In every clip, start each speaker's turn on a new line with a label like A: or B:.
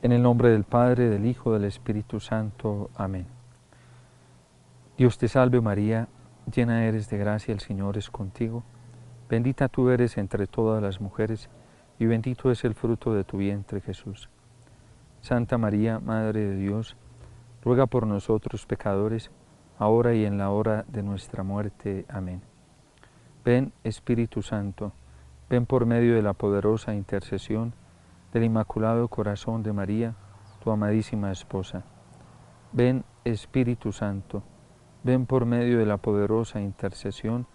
A: En el nombre del Padre, del Hijo, del Espíritu Santo. Amén. Dios te salve María, llena eres de gracia, el Señor es contigo. Bendita tú eres entre todas las mujeres, y bendito es el fruto de tu vientre, Jesús. Santa María, Madre de Dios, ruega por nosotros pecadores, ahora y en la hora de nuestra muerte. Amén. Ven, Espíritu Santo, ven por medio de la poderosa intercesión del Inmaculado Corazón de María, tu amadísima esposa. Ven, Espíritu Santo, ven por medio de la poderosa intercesión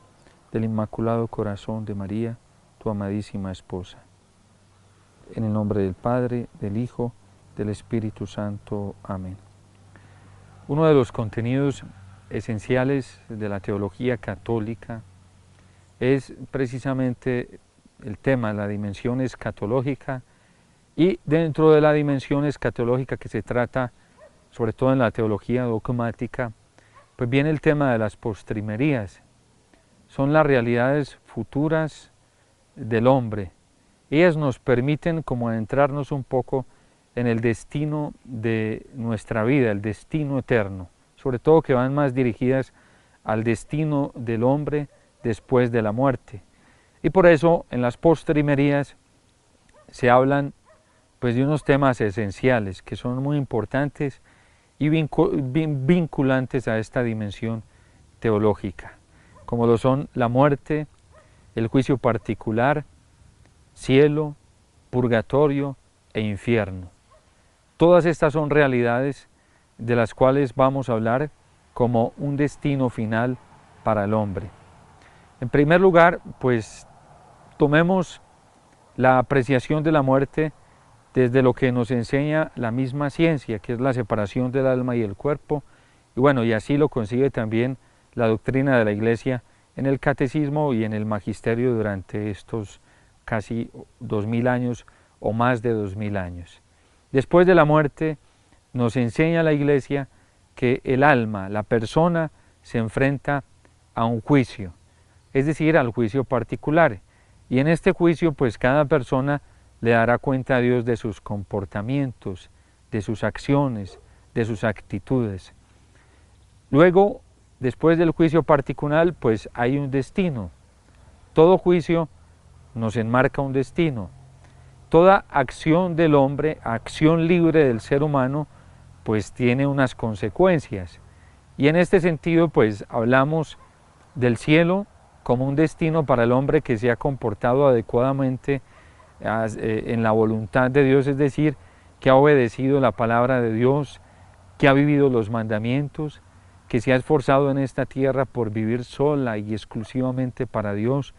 A: del Inmaculado Corazón de María, tu amadísima esposa. En el nombre del Padre, del Hijo, del Espíritu Santo. Amén. Uno de los contenidos esenciales de la teología católica es precisamente el tema, la dimensión escatológica, y dentro de la dimensión escatológica que se trata, sobre todo en la teología dogmática, pues viene el tema de las postrimerías. Son las realidades futuras del hombre. Ellas nos permiten como adentrarnos un poco en el destino de nuestra vida, el destino eterno, sobre todo que van más dirigidas al destino del hombre después de la muerte. Y por eso en las postrimerías se hablan pues de unos temas esenciales que son muy importantes y vinculantes a esta dimensión teológica, como lo son la muerte, el juicio particular, cielo, purgatorio e infierno. Todas estas son realidades de las cuales vamos a hablar como un destino final para el hombre. En primer lugar, pues tomemos la apreciación de la muerte desde lo que nos enseña la misma ciencia, que es la separación del alma y el cuerpo, y bueno, y así lo concibe también la doctrina de la Iglesia en el catecismo y en el magisterio durante estos casi 2000 años o más de 2000 años. Después de la muerte nos enseña la Iglesia que el alma, la persona, se enfrenta a un juicio, es decir, al juicio particular, y en este juicio pues cada persona le dará cuenta a Dios de sus comportamientos, de sus acciones, de sus actitudes. Luego, después del juicio particular, pues hay un destino. Todo juicio nos enmarca un destino. Toda acción del hombre, acción libre del ser humano, pues tiene unas consecuencias. Y en este sentido, pues hablamos del cielo como un destino para el hombre que se ha comportado adecuadamente en la voluntad de Dios, es decir, que ha obedecido la palabra de Dios, que ha vivido los mandamientos, que se ha esforzado en esta tierra por vivir sola y exclusivamente para Dios,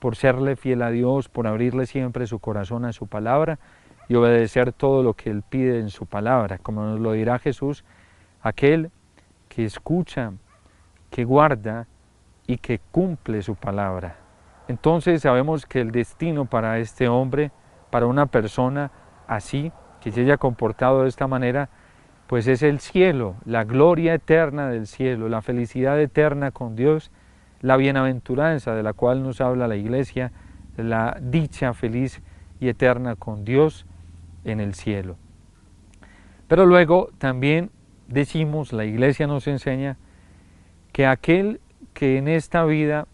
A: por serle fiel a Dios, por abrirle siempre su corazón a su palabra y obedecer todo lo que Él pide en su palabra. Como nos lo dirá Jesús, aquel que escucha, que guarda y que cumple su palabra. Entonces sabemos que el destino para este hombre, para una persona así, que se haya comportado de esta manera, pues es el cielo, la gloria eterna del cielo, la felicidad eterna con Dios, la bienaventuranza de la cual nos habla la Iglesia, la dicha feliz y eterna con Dios en el cielo. Pero luego también decimos, la Iglesia nos enseña, que aquel que en esta vida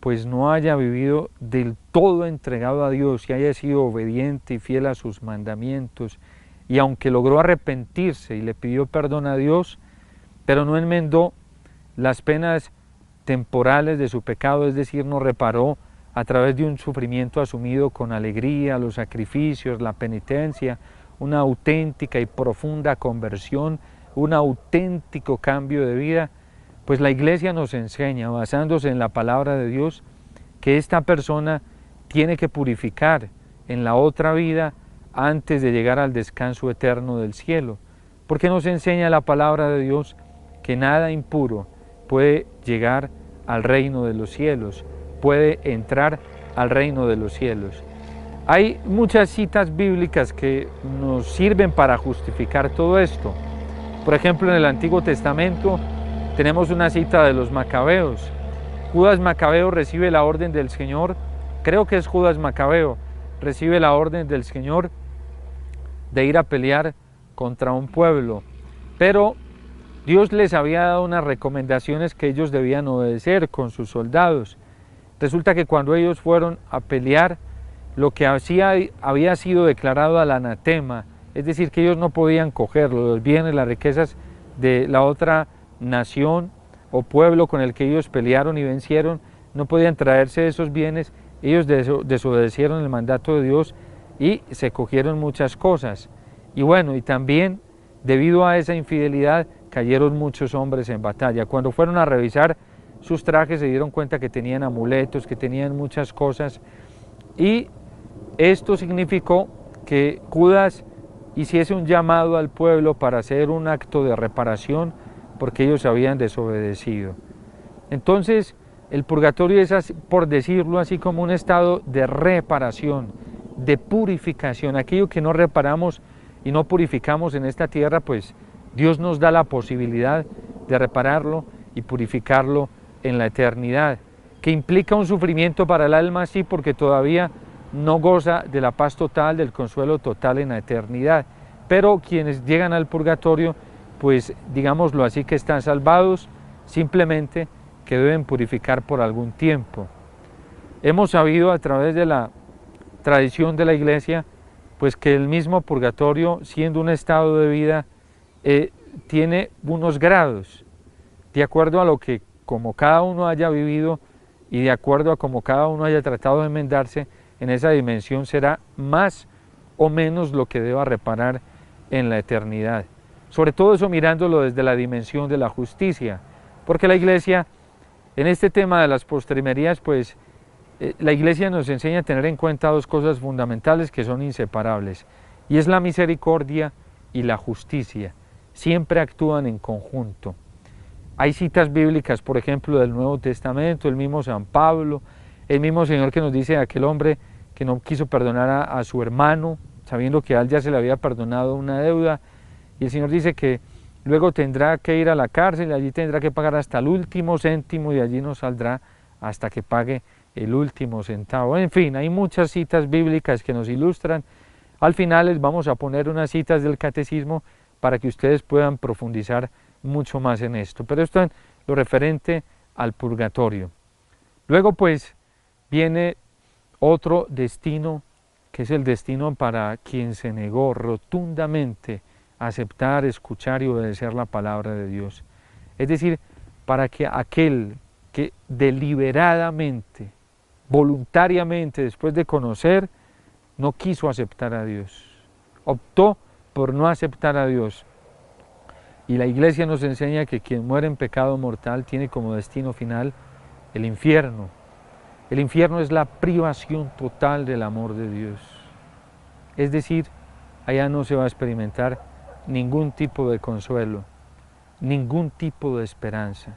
A: pues no haya vivido del todo entregado a Dios y haya sido obediente y fiel a sus mandamientos, y aunque logró arrepentirse y le pidió perdón a Dios, pero no enmendó las penas temporales de su pecado, es decir, no reparó a través de un sufrimiento asumido con alegría, los sacrificios, la penitencia, una auténtica y profunda conversión, un auténtico cambio de vida, pues la Iglesia nos enseña, basándose en la palabra de Dios, que esta persona tiene que purificar en la otra vida antes de llegar al descanso eterno del cielo. Porque nos enseña la palabra de Dios que nada impuro puede llegar al reino de los cielos, puede entrar al reino de los cielos. Hay muchas citas bíblicas que nos sirven para justificar todo esto. Por ejemplo, en el Antiguo Testamento tenemos una cita de los Macabeos. Judas Macabeo recibe la orden del Señor, creo que es Judas Macabeo, recibe la orden del Señor de ir a pelear contra un pueblo, pero Dios les había dado unas recomendaciones que ellos debían obedecer con sus soldados. Resulta que cuando ellos fueron a pelear, lo que había sido declarado al anatema, es decir, que ellos no podían coger los bienes, las riquezas de la otra nación o pueblo con el que ellos pelearon y vencieron, no podían traerse esos bienes. Ellos desobedecieron el mandato de Dios y se cogieron muchas cosas. Y bueno, y también debido a esa infidelidad cayeron muchos hombres en batalla. Cuando fueron a revisar sus trajes se dieron cuenta que tenían amuletos, que tenían muchas cosas, y esto significó que Judas hiciese un llamado al pueblo para hacer un acto de reparación porque ellos habían desobedecido. Entonces, el purgatorio es, así, por decirlo así, como un estado de reparación, de purificación. Aquello que no reparamos y no purificamos en esta tierra, pues Dios nos da la posibilidad de repararlo y purificarlo en la eternidad, que implica un sufrimiento para el alma, sí, porque todavía no goza de la paz total, del consuelo total en la eternidad. Pero quienes llegan al purgatorio, pues digámoslo así, que están salvados, simplemente que deben purificar por algún tiempo. Hemos sabido a través de la tradición de la Iglesia, pues que el mismo purgatorio, siendo un estado de vida, tiene unos grados, de acuerdo a lo que como cada uno haya vivido y de acuerdo a como cada uno haya tratado de enmendarse, en esa dimensión será más o menos lo que deba reparar en la eternidad. Sobre todo eso mirándolo desde la dimensión de la justicia, porque la Iglesia, en este tema de las postrimerías, pues la Iglesia nos enseña a tener en cuenta dos cosas fundamentales que son inseparables, y es la misericordia y la justicia. Siempre actúan en conjunto. Hay citas bíblicas, por ejemplo, del Nuevo Testamento, el mismo San Pablo, el mismo Señor que nos dice de aquel hombre que no quiso perdonar a su hermano, sabiendo que a él ya se le había perdonado una deuda, y el Señor dice que luego tendrá que ir a la cárcel, y allí tendrá que pagar hasta el último céntimo, y de allí no saldrá hasta que pague el último centavo. En fin, hay muchas citas bíblicas que nos ilustran. Al final les vamos a poner unas citas del catecismo para que ustedes puedan profundizar mucho más en esto. Pero esto es lo referente al purgatorio. Luego pues viene otro destino, que es el destino para quien se negó rotundamente a aceptar, escuchar y obedecer la palabra de Dios. Es decir, para que aquel que deliberadamente, voluntariamente, después de conocer, no quiso aceptar a Dios, optó por no aceptar a Dios. Y la Iglesia nos enseña que quien muere en pecado mortal tiene como destino final el infierno. El infierno es la privación total del amor de Dios. Es decir, allá no se va a experimentar ningún tipo de consuelo, ningún tipo de esperanza.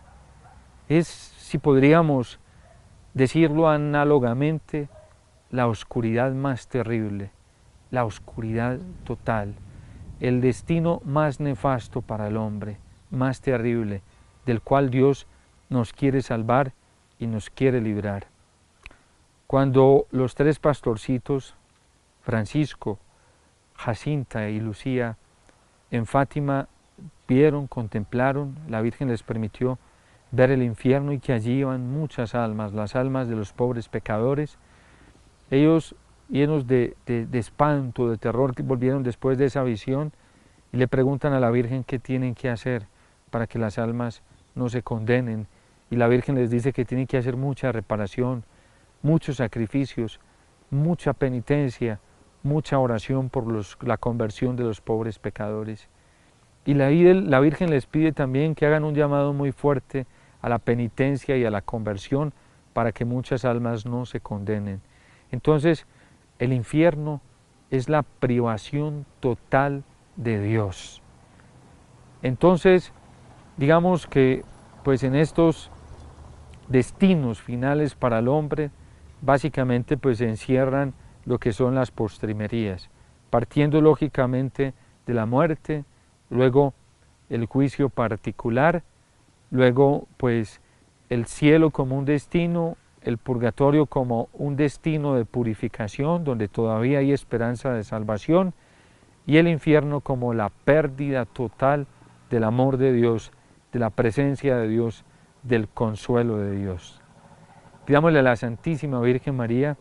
A: Es, si podríamos decirlo análogamente, la oscuridad más terrible, la oscuridad total, el destino más nefasto para el hombre, más terrible, del cual Dios nos quiere salvar y nos quiere librar. Cuando los tres pastorcitos, Francisco, Jacinta y Lucía, en Fátima vieron, contemplaron, la Virgen les permitió ver el infierno y que allí iban muchas almas, las almas de los pobres pecadores. Ellos, llenos de espanto, de terror, que volvieron después de esa visión y le preguntan a la Virgen qué tienen que hacer para que las almas no se condenen. Y la Virgen les dice que tienen que hacer mucha reparación, muchos sacrificios, mucha penitencia, mucha oración por la conversión de los pobres pecadores. Y la Virgen les pide también que hagan un llamado muy fuerte a la penitencia y a la conversión para que muchas almas no se condenen. Entonces, el infierno es la privación total de Dios. Entonces, digamos que pues en estos destinos finales para el hombre, básicamente pues se encierran lo que son las postrimerías, partiendo lógicamente de la muerte, luego el juicio particular, luego pues el cielo como un destino, el purgatorio como un destino de purificación, donde todavía hay esperanza de salvación, y el infierno como la pérdida total del amor de Dios, de la presencia de Dios, del consuelo de Dios. Pidámosle a la Santísima Virgen María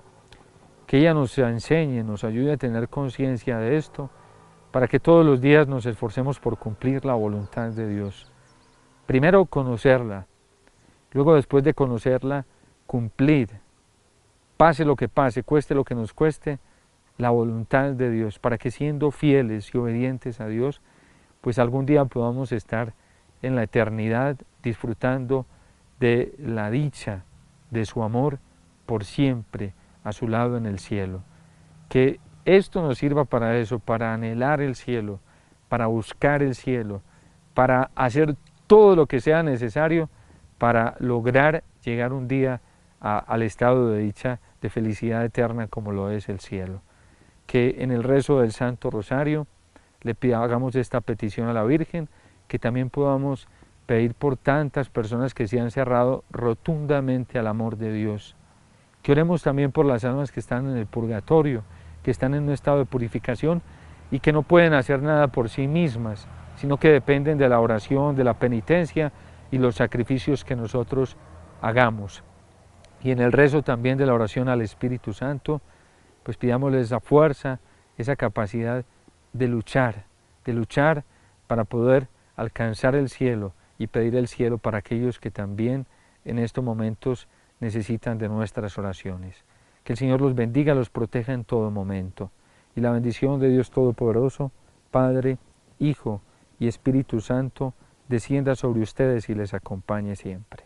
A: que ella nos enseñe, nos ayude a tener conciencia de esto, para que todos los días nos esforcemos por cumplir la voluntad de Dios. Primero conocerla, luego después de conocerla, cumplir, pase lo que pase, cueste lo que nos cueste, la voluntad de Dios, para que siendo fieles y obedientes a Dios, pues algún día podamos estar en la eternidad disfrutando de la dicha de su amor por siempre a su lado en el cielo. Que esto nos sirva para eso, para anhelar el cielo, para buscar el cielo, para hacer todo lo que sea necesario para lograr llegar un día al estado de dicha, de felicidad eterna como lo es el cielo. Que en el rezo del Santo Rosario hagamos esta petición a la Virgen, que también podamos pedir por tantas personas que se han cerrado rotundamente al amor de Dios. Que oremos también por las almas que están en el purgatorio, que están en un estado de purificación y que no pueden hacer nada por sí mismas, sino que dependen de la oración, de la penitencia y los sacrificios que nosotros hagamos. Y en el rezo también de la oración al Espíritu Santo, pues pidámosle esa fuerza, esa capacidad de luchar para poder alcanzar el cielo y pedir el cielo para aquellos que también en estos momentos necesitan de nuestras oraciones. Que el Señor los bendiga, los proteja en todo momento. Y la bendición de Dios Todopoderoso, Padre, Hijo y Espíritu Santo, descienda sobre ustedes y les acompañe siempre.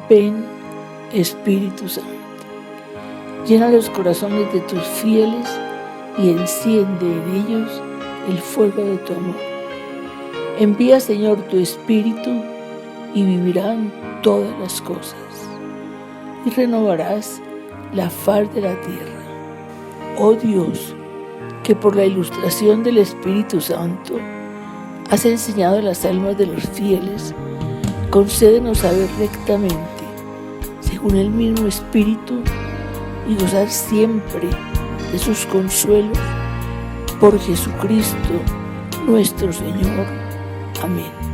B: Ven, Espíritu Santo, llena los corazones de tus fieles y enciende en ellos el fuego de tu amor. Envía, Señor, tu Espíritu y vivirán todas las cosas, y renovarás la faz de la tierra. Oh Dios, que por la ilustración del Espíritu Santo has enseñado a las almas de los fieles, concédenos saber rectamente, según el mismo Espíritu, y gozar siempre de sus consuelos, por Jesucristo nuestro Señor. Amén.